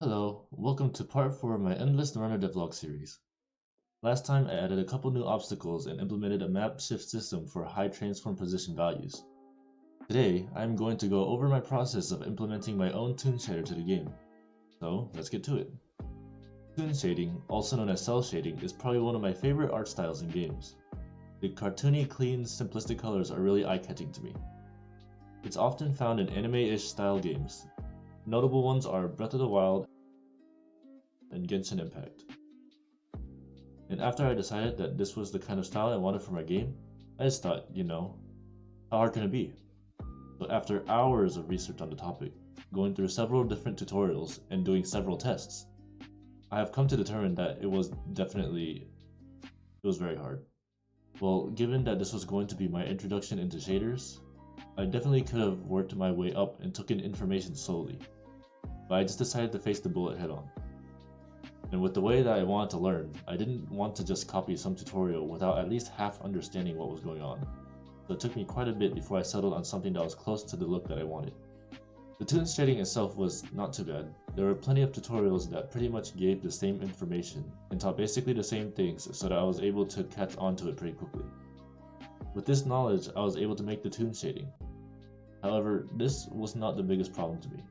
Hello, welcome to part 4 of my Endless Runner Devlog series. Last time I added a couple new obstacles and implemented a map shift system for high transform position values. Today, I am going to go over my process of implementing my own toon shader to the game. So, let's get to it. Toon shading, also known as cell shading, is probably one of my favorite art styles in games. The cartoony, clean, simplistic colors are really eye-catching to me. It's often found in anime-ish style games. Notable ones are Breath of the Wild and Genshin Impact. And after I decided that this was the kind of style I wanted for my game, I just thought, how hard can it be? So after hours of research on the topic, going through several different tutorials, and doing several tests, I have come to determine that it was very hard. Well, given that this was going to be my introduction into shaders, I definitely could have worked my way up and took in information slowly, but I just decided to face the bullet head on. And with the way that I wanted to learn, I didn't want to just copy some tutorial without at least half understanding what was going on. So it took me quite a bit before I settled on something that was close to the look that I wanted. The toon shading itself was not too bad. There were plenty of tutorials that pretty much gave the same information and taught basically the same things, so that I was able to catch on to it pretty quickly. With this knowledge, I was able to make the toon shading. However, this was not the biggest problem to me.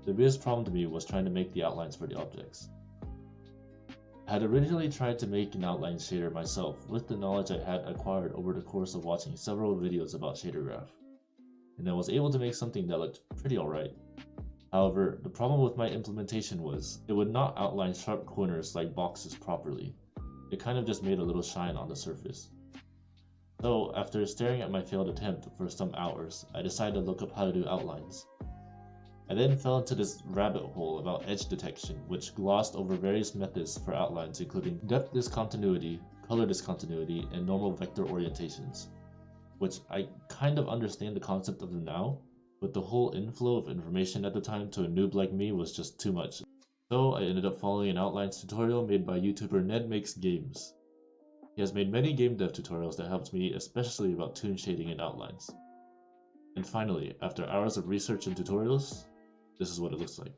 The biggest problem to me was trying to make the outlines for the objects. I had originally tried to make an outline shader myself with the knowledge I had acquired over the course of watching several videos about shader graph, and I was able to make something that looked pretty alright. However, the problem with my implementation was it would not outline sharp corners like boxes properly. It kind of just made a little shine on the surface. So, after staring at my failed attempt for some hours, I decided to look up how to do outlines. I then fell into this rabbit hole about edge detection, which glossed over various methods for outlines including depth discontinuity, color discontinuity, and normal vector orientations, which I kind of understand the concept of them now, but the whole inflow of information at the time to a noob like me was just too much. So I ended up following an outlines tutorial made by YouTuber Ned Makes Games. He has made many game dev tutorials that helped me, especially about toon shading and outlines. And finally, after hours of research and tutorials, this is what it looks like.